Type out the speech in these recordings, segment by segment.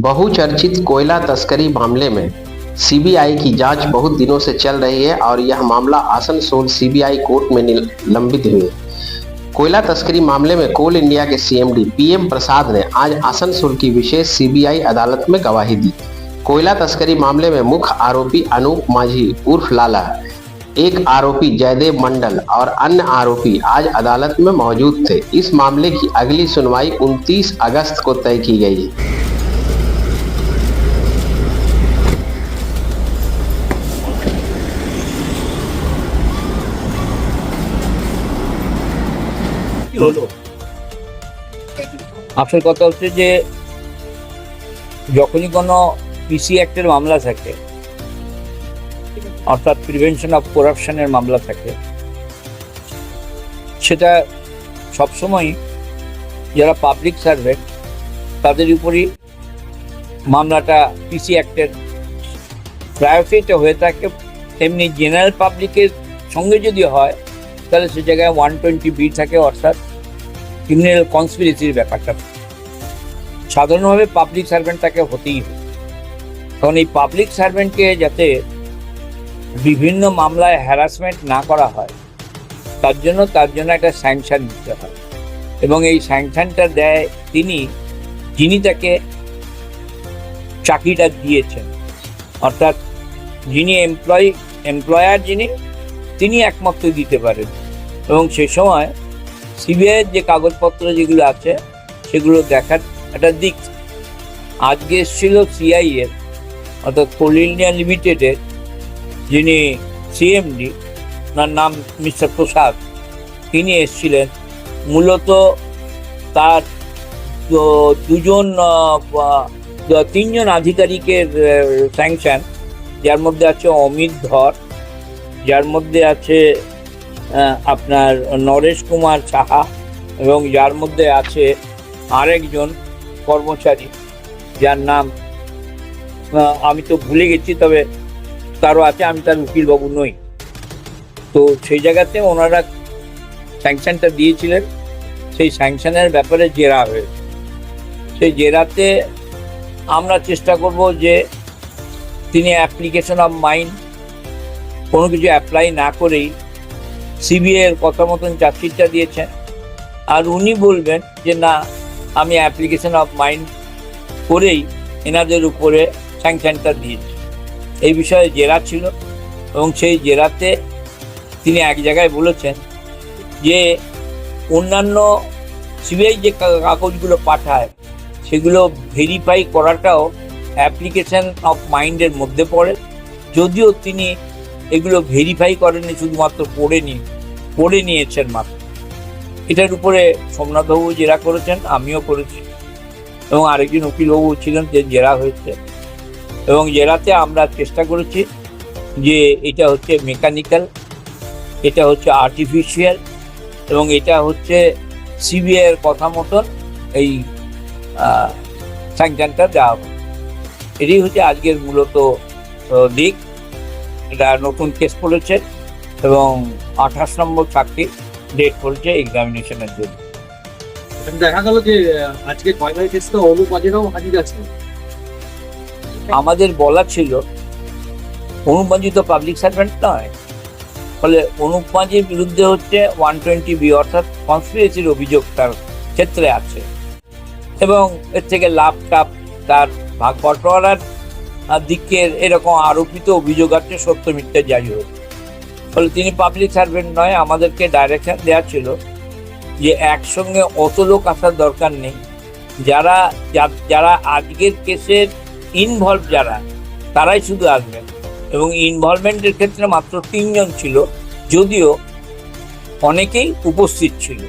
बहुचर्चित कोयला तस्करी मामले में सीबीआई की जांच बहुत दिनों से चल रही है और यह मामला आसनसोल सीबीआई कोर्ट में निलंबित हुए। कोयला तस्करी मामले में कोल इंडिया के सीएमडी पीएम प्रसाद ने आज आसनसोल की विशेष सीबीआई अदालत में गवाही दी। कोयला तस्करी मामले में मुख्य आरोपी अनूप माझी उर्फ लाला, एक आरोपी जयदेव मंडल और अन्य आरोपी आज अदालत में मौजूद थे। इस मामले की अगली सुनवाई 29 अगस्त को तय की गई है। আসল কথা হচ্ছে যে যখনই কোনো পিসি অ্যাক্টের মামলা থাকে, অর্থাৎ প্রিভেনশন অফ করাপশনের মামলা থাকে, সেটা সবসময় যারা পাবলিক সার্ভেন্ট তাদের উপরই মামলাটা পিসি অ্যাক্টের প্রায়োরিটিটা হয়ে থাকে। তেমনি জেনারেল পাবলিকের সঙ্গে যদি হয় তাহলে সে জায়গায় 120B থাকে, অর্থাৎ ক্রিমিনাল কনস্পিরেসির ব্যাপারটা। সাধারণভাবে পাবলিক সার্ভেন্ট তাকে হতেই হবে, কারণ এই পাবলিক সার্ভেন্টকে যাতে বিভিন্ন মামলায় হ্যারাসমেন্ট না করা হয় তার জন্য একটা স্যাংশন দিতে হয়, এবং এই স্যাংশনটা দেয় যিনি তাকে চাকরিটা দিয়েছেন, অর্থাৎ যিনি এমপ্লয়ার তিনি একমাত্র দিতে পারেন। এবং সে সময় সিবিআইয়ের যে কাগজপত্র যেগুলো আছে সেগুলো দেখার একটা দিক। আজকে এসেছিল সিআইএর অর্থাৎ কোল ইন্ডিয়া লিমিটেডের যিনি সিএমডি, তার নাম মিস্টার প্রসাদ, তিনি এসেছিলেন। মূলত তার তিনজন আধিকারিকের স্যাংশন, যার মধ্যে আছে অমিত ধর, যার মধ্যে আছে আপনার নরেশ কুমার সাহা, এবং যার মধ্যে আছে আরেকজন কর্মচারী যার নাম আমি তো ভুলে গেছি, তবে তারও আছে, আমি তার উকিলবাবু নই। তো সেই জায়গাতে ওনারা স্যাংশনটা দিয়েছিলেন। সেই স্যাংশনের ব্যাপারে জেরা হয়েছে। সেই জেরাতে আমরা চেষ্টা করব যে তিনি অ্যাপ্লিকেশন অফ মাইন্ড কোনো কিছু অ্যাপ্লাই না করেই সিবিআইয়ের কথা মতন চার্জশিটটা দিয়েছেন, আর উনি বলবেন যে না, আমি অ্যাপ্লিকেশন অফ মাইন্ড করেই এনাদের উপরে স্যাংশনটা দিয়েছি। এই বিষয়ে জেরা ছিল, এবং সেই জেরাতে তিনি এক জায়গায় বলেছেন যে অন্যান্য সিবিআই যে কাগজগুলো পাঠায় সেগুলো ভেরিফাই করাটাও অ্যাপ্লিকেশন অফ মাইন্ডের মধ্যে পড়ে, যদিও তিনি এগুলো ভেরিফাই করেননি, শুধুমাত্র পড়ে নিয়েছেন মাত্র। এটার উপরে সোমনাথবাবু জেরা করেছেন, আমিও করেছি, এবং আরেকজন উকিলবাবু ছিলেন, যে জেরা হয়েছে। এবং জেরাতে আমরা চেষ্টা করেছি যে এটা হচ্ছে মেকানিক্যাল, এটা হচ্ছে আর্টিফিশিয়াল, এবং এটা হচ্ছে সিবিআইয়ের কথা মতন এই স্যাংশনটা দেওয়া হবে। এটাই হচ্ছে আজকের মূলত দিক। এটা নতুন কেস পড়েছে এবং 28 নম্বর চাকরি ডেট পড়েছে এক্সামিনেশনের জন্য। দেখা গেল যে আজকে কয়লার কেসটা অনুপ মাঝিরাও হাজির আছে। আমাদের বলা ছিল অনুপ মাঝি তো পাবলিক সার্ভেন্ট নয়, ফলে অনুপ মাঝির বিরুদ্ধে হচ্ছে 120B অর্থাৎ কনস্পিরেসির অভিযোগ তার ক্ষেত্রে আছে, এবং এর থেকে লাভ টাপ তার ভাগ বটোয়ারার দিকের এরকম আরোপিত অভিযোগ আছে, সত্য মিথ্যা যাই হোক। ফলে তিনি পাবলিক সার্ভেন্ট নয়। আমাদেরকে ডাইরেকশন দেওয়া ছিল যে একসঙ্গে অত লোক আসার দরকার নেই, যারা আজকের কেসের ইনভলভ তারাই শুধু আসবেন, এবং ইনভলভমেন্টের ক্ষেত্রে মাত্র 3 জন ছিল, যদিও অনেকেই উপস্থিত ছিল।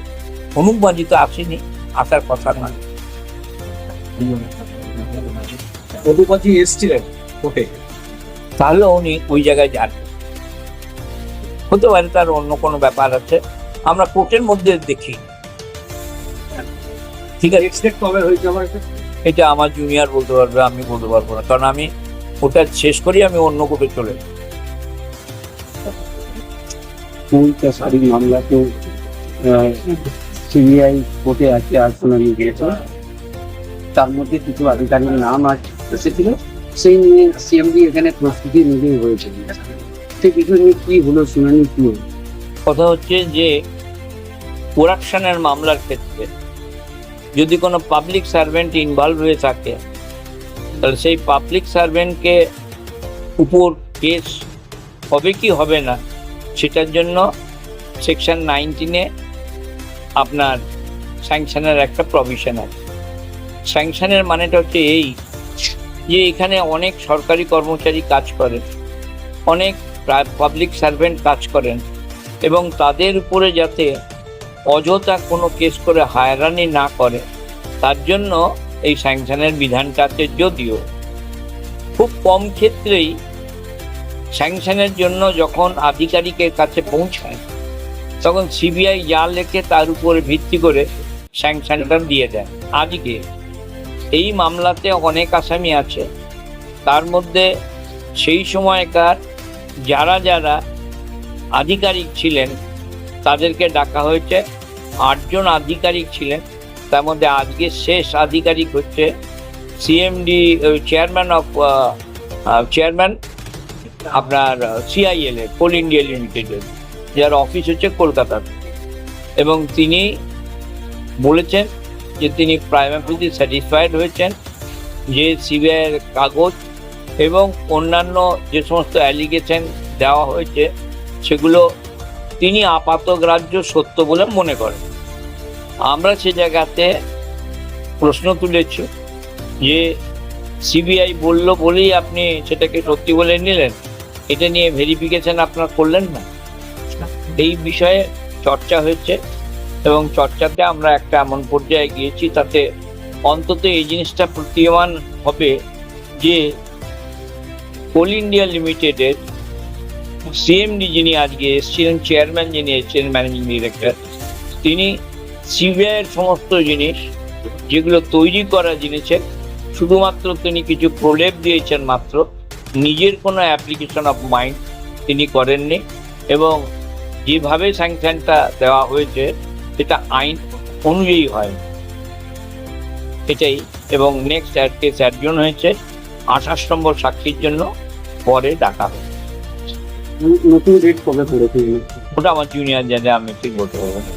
অনুপ মাঝি তো আসেনি, আসার কথা নয়। অনুপ মাঝি এসেছিলেন কোর্টে, তাহলে উনি ওই জায়গায় যান, হতে পারে তার অন্য কোনো ব্যাপার আছে, আমরা কোর্টের মধ্যে দেখি। ঠিক আছে, কবে হয়েছে আমার এটা আমার জুনিয়র বলতে পারবে, আমি বলতে পারবো না, কারণ আমি ওটা শেষ করি আমি অন্য কোর্টে চলে যাই। মামলা তো सीबीआई कोर्टे आज के आज सुनाई गए थे তার মধ্যে কিছু আধিকারিক নাম এসেছিল, সেই নিয়ে সিএমডি এখানে প্রস্তুতি মিটিং হয়েছিল। সেই বিষয় নিয়ে কি হলো, শুনানি কি হলো? কথা হচ্ছে যে করাপশনের মামলার ক্ষেত্রে যদি কোনো পাবলিক সার্ভেন্ট ইনভলভ হয়ে থাকে, তাহলে সেই পাবলিক সার্ভেন্টকে উপর কেস হবে কি হবে না, সেটার জন্য সেকশন 19-এ আপনার স্যাংশনের একটা প্রভিশন আছে। স্যাংশনের মানেটা হচ্ছে এই যে এখানে অনেক সরকারি কর্মচারী কাজ করেন, অনেক পাবলিক সার্ভেন্ট কাজ করেন, এবং তাদের উপরে যাতে অযথা কোনো কেস করে হয়রানি না করে, তার জন্য এই স্যাংশনের বিধানটা আছে। যদিও খুব কম ক্ষেত্রেই স্যাংশনের জন্য যখন আধিকারিকের কাছে পৌঁছায়, তখন সিবিআই যা লেখে তার উপরে ভিত্তি করে স্যাংশনটা দিয়ে দেয়। আজকে এই মামলাতে অনেক আসামি আছে, তার মধ্যে সেই সময়কার যারা যারা আধিকারিক ছিলেন তাদেরকে ডাকা হয়েছে। 8 জন আধিকারিক ছিলেন, তার মধ্যে আজকে শেষ আধিকারিক হচ্ছে সিএমডি, চেয়ারম্যান আপনার CIL এর, কোল ইন্ডিয়া লিমিটেডের, যার অফিস হচ্ছে কলকাতাতে। এবং তিনি বলেছেন যে তিনি প্রাইমারি স্যাটিসফাইড হয়েছেন যে সিবিআইয়ের কাগজ এবং অন্যান্য যে সমস্ত অ্যালিগেশন দেওয়া হয়েছে সেগুলো তিনি আপাতগ্রাহ্য সত্য বলে মনে করেন। আমরা সে জায়গাতে প্রশ্ন তুলেছি যে সিবিআই বলল বলেই আপনি সেটাকে সত্যি বলে নিলেন, এটা নিয়ে ভেরিফিকেশন আপনার করলেন না। এই বিষয়ে চর্চা হয়েছে এবং চর্চাতে আমরা একটা এমন পর্যায়ে গিয়েছি তাতে অন্তত এই জিনিসটা প্রতীয়মান হবে যে কোল ইন্ডিয়া লিমিটেডের সিএমডি যিনি আজকে এসেছিলেন, চেয়ারম্যান যিনি এসেছিলেন, ম্যানেজিং ডিরেক্টর, তিনি সিবিআইয়ের সমস্ত জিনিস যেগুলো তৈরি করা জিনিসের শুধুমাত্র তিনি কিছু প্রলেপ দিয়েছেন, মাত্র নিজের কোনো অ্যাপ্লিকেশন অফ মাইন্ড তিনি করেননি। এবং যেভাবে স্যাংশনটা দেওয়া হয়েছে সেটা আইন অনুযায়ী হয় এটাই। এবং নেক্সট কেস অ্যাডজন হয়েছে 28 নম্বর সাক্ষীর জন্য, পরে ডাকা হবে। নতুন ডেট কবে পড়েছে? ওটা আমার জুনিয়র জানে, আমি ঠিক বলতে পারবো না।